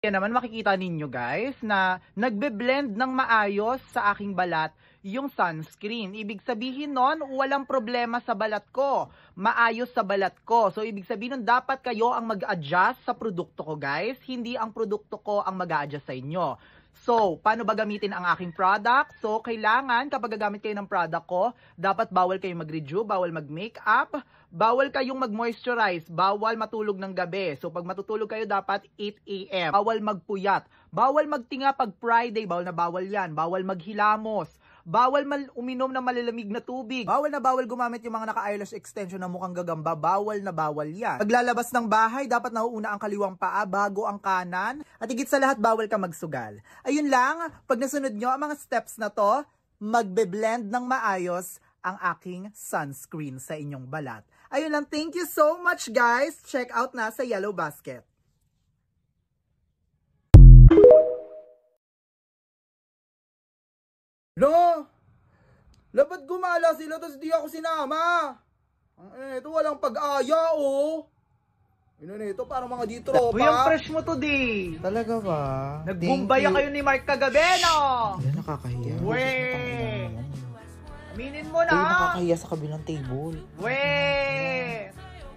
Yan naman makikita ninyo guys na nagbe-blend ng maayos sa aking balat yung sunscreen. Ibig sabihin nun, walang problema sa balat ko. Maayos sa balat ko. So ibig sabihin nun, dapat kayo ang mag-adjust sa produkto ko guys. Hindi ang produkto ko ang mag-adjust sa inyo. So, paano ba gamitin ang aking product? So, kailangan kapag gagamit kayo ng product ko, dapat bawal kayong mag-rejuve, bawal mag-makeup, bawal kayong mag-moisturize, bawal matulog ng gabi. So, pag matutulog kayo, dapat 8 AM. Bawal magpuyat, bawal magtinga pag Friday, bawal na bawal yan. Bawal maghilamos, bawal uminom ng malalamig na tubig. Bawal na bawal gumamit yung mga naka-eyelash extension na mukhang gagamba. Bawal na bawal yan. Paglalabas ng bahay, dapat nauuna ang kaliwang paa bago ang kanan. At higit sa lahat, bawal ka magsugal. Ayun lang, pag nasunod nyo ang mga steps na to, magbe-blend ng maayos ang aking sunscreen sa inyong balat. Ayun lang, thank you so much guys. Check out na sa Yellow Basket. No! Labat gumala sila tapos di ako sinama. Ito walang pag-aya oh. Ito parang mga dito tropa. Uy, ang fresh mo today. Talaga ba? Nagbumbaya kayo ni Mark kagabi, no? Wala, nakakahiya. Weh! Aminin mo na. Uy, nakakahiya sa kabilang table. Weh!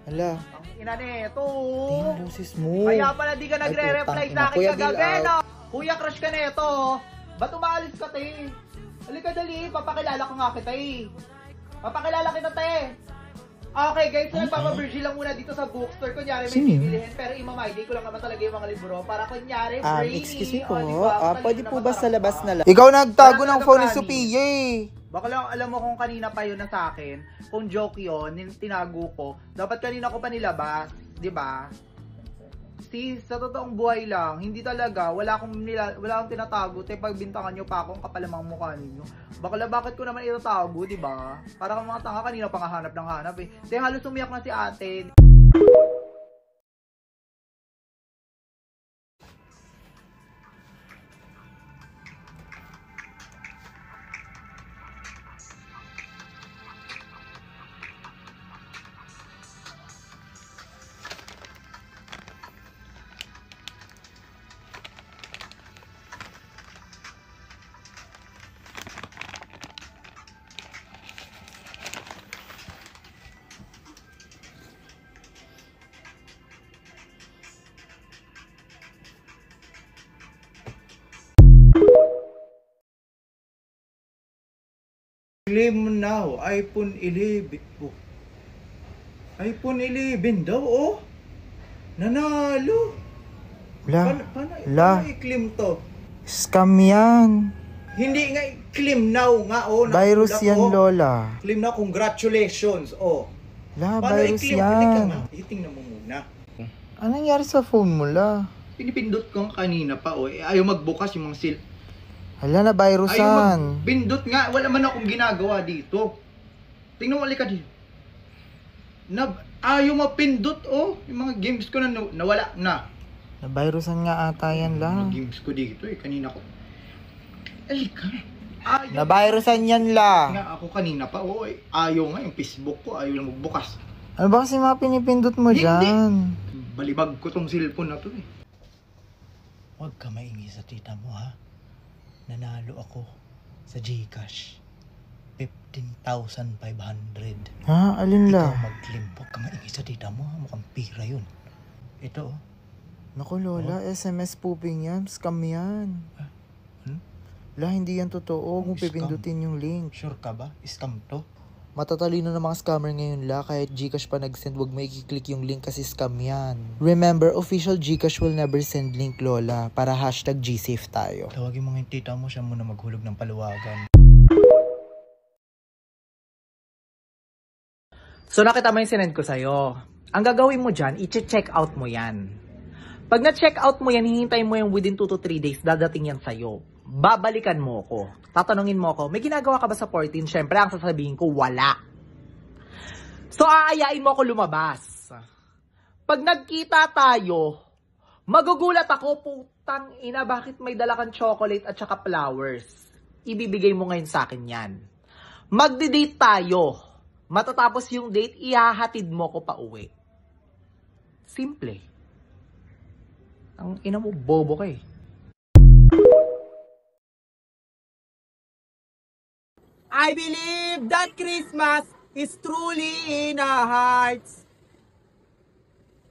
Hala. Ang ina nito. Tingnan boses mo. Kaya pala di ka nagre-reply sa akin kagabi, no? Kuya, crush ka nito. Ba't umaalis ka, te? Halika dali, papakilala ko nga kita eh. Papakilala kita, te. Okay guys, so nagpapa-Virgil lang muna dito sa bookstore. Kunyari may bibilihin, pero imamay-day ko lang naman talaga yung mga libro. Para kunyari, brainy. Excuse me po, pwede po ba sa labas na lang? Ikaw nagtago ng phone ni Sophia eh. Baka lang alam mo kung kanina pa yun na sa akin. Kung joke yun, tinago ko. Dapat kanina ko pa nilabas, di ba? See, sa totoong buhay lang, hindi talaga, wala akong tinatago, te pagbintangan nyo pa akong kapalamang mukha ninyo. Bakit ko naman itatago, di ba? Para kang mga tanga, kanina pa nga hanap ng hanap eh. Te, halos umiyak na si ate. Claim now, iPhone 11. Oh. iPhone 11 daw, oh. Nanalo. Paano i-claim to? Scam yan. Hindi nga i-claim now nga, oh. Virus yan, Lola. Claim now, congratulations, oh. Virus yan. Itingnan mo muna. Anong nangyari sa phone mo, La? Pinipindot ko kanina pa, oh. Ayaw magbukas yung mga Hala, na virusan. Ayaw magbindot nga. Wala man akong ginagawa dito. Tingnan mo, alika dito. Ayaw mapindot, oh. Yung mga games ko na nawala na. Na-virusan nga ata yan, La. Mga games ko dito, eh. Kanina ko. Alika. Na-virusan yan, La. Nga ako kanina pa, oh. Ayaw nga yung Facebook ko. Ayaw lang magbukas. Ano ba kasi mga pinipindot mo dyan? Balibag ko tong cellphone na to, eh. Huwag ka maingi sa tita mo, ha? Nanalo ako sa GCash. 15,500. Ha? Alin, La? Ikaw mag-claim. Huwag ka maingi sa tita mo, ha? Mukhang pira yun. Ito, oh. Naku, Lola, SMS pooping yan. Scam yan. La, hindi yan totoo. Huwag mo pipindutin yung link. Sure ka ba? Scam to? Matatalino ng mga scammer ngayon, La. Kahit Gcash pa nag-send, wag mo i-click yung link kasi scam yan. Remember, official Gcash will never send link, Lola. Para #GSafe tayo. Tawagin mo ng tita mo, siya muna maghulog ng paluwagan. So nakita mo yung sinend ko sa'yo. Ang gagawin mo dyan, i-check out mo yan. Pag na-check out mo yan, hihintayin mo yung within 2 to 3 days, dadating yan sa'yo. Babalikan mo ko. Tatanungin mo ko, may ginagawa ka ba sa 14? Syempre, ang sasabihin ko, wala. So, aayain mo ako lumabas. Pag nagkita tayo, magugulat ako, putang ina, bakit may dala kang chocolate at saka flowers? Ibibigay mo ngayon sa akin yan. Magdi-date tayo. Matatapos yung date, ihahatid mo ko pa uwi. Simple. Ang ina mo, bobo ka eh. I believe that Christmas is truly in our hearts.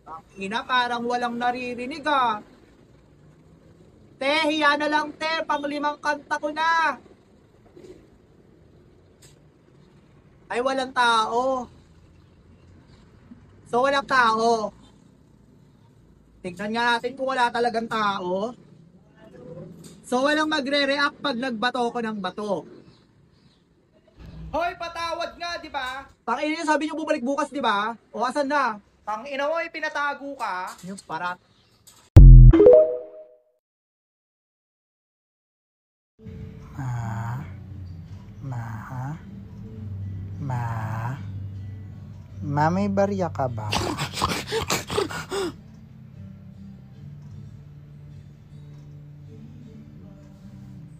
Ang ina, parang walang naririnig ah. Te, hiya na lang te, pang-5 kanta ko na. Ay, walang tao. So, walang tao. Tignan nga natin kung wala talagang tao. So, walang magre-react pag nagbato ko ng bato. Hoy, patawad nga, di ba? Tangina, sabi niyo bumalik bukas, di ba? O, asan na? Tang ina mo, pinatago ka. Yung para. Ma, may barya ka ba?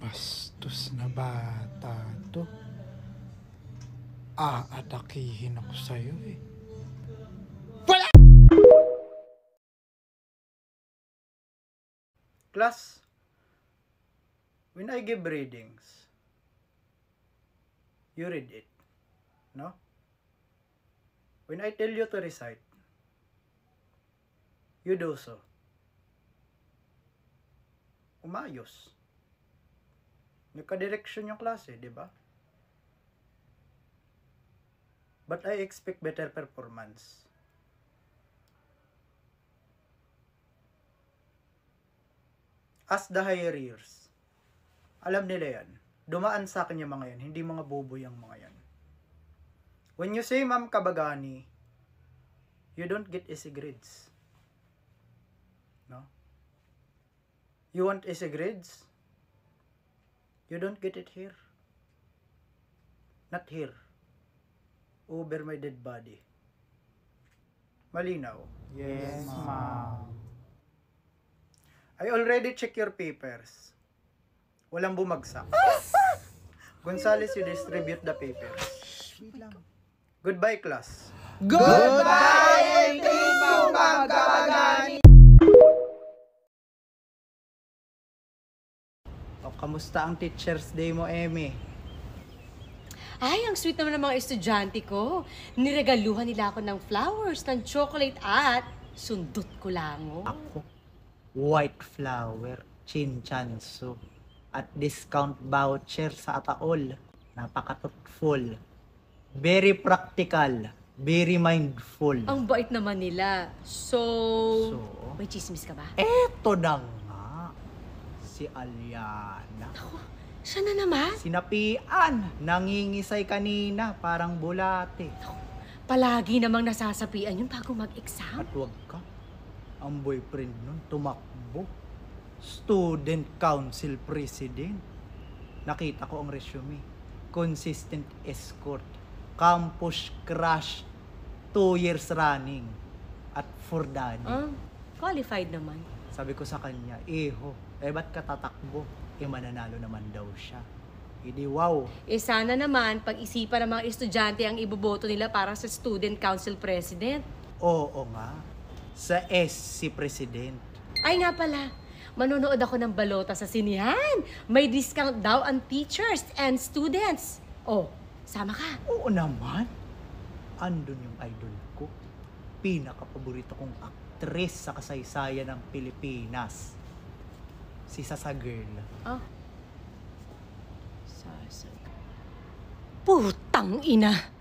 Bastos na bata to. Atakihin ako sa'yo eh. Class, when I give readings, you read it, no? When I tell you to recite, you do so. Umayos. Nagka-direction yung klase, di ba? But I expect better performance. As the higher years, alam nila yan. Dumaan sa akin yung mga yan. Hindi mga bobo yung mga yan. When you say Ma'am Kabagani, you don't get easy grades. No? You want easy grades? You don't get it here. Not here. Over my dead body. Malinaw? Yes, ma'am. I already check your papers. Walang bumagsak. Gonzales, you distribute the papers. Goodbye, class. Goodbye! Thank you, Ma'am Kabagani! O, kamusta ang Teacher's Day mo, Emmy? Ay, ang sweet naman ng mga estudyante ko. Niregaluhan nila ako ng flowers, ng chocolate at sundot ko lang. Ako, white flower, chinchanso, at discount voucher sa Ataol. Napaka-thoughtful. Very practical. Very mindful. Ang bait naman nila. So, So? may chismis ka ba? Eto na nga. Si Aliana. Siya na naman? Sinapian. Nangingisay kanina. Parang bulate. Palagi namang nasasapian yun bago mag-exam. At wag ka. Ang boyfriend nun tumakbo. Student Council President. Nakita ko ang resume. Consistent escort. Campus crush. 2 years running. At for daddy. Qualified naman. Sabi ko sa kanya, ba't ka tatakbo? Mananalo naman daw siya. Hindi wow. Sana naman pag-isipan ng mga estudyante ang iboboto nila para sa Student Council President. Oo nga. Sa S si President. Ay nga pala, manonood ako ng balota sa sinihan. May discount daw ang teachers and students. Oh, sama ka. Oo naman. Andun yung idol ko. Pinaka-paborito kong aktres sa kasaysayan ng Pilipinas. Si Sasa Girl. Sasa. Putang ina.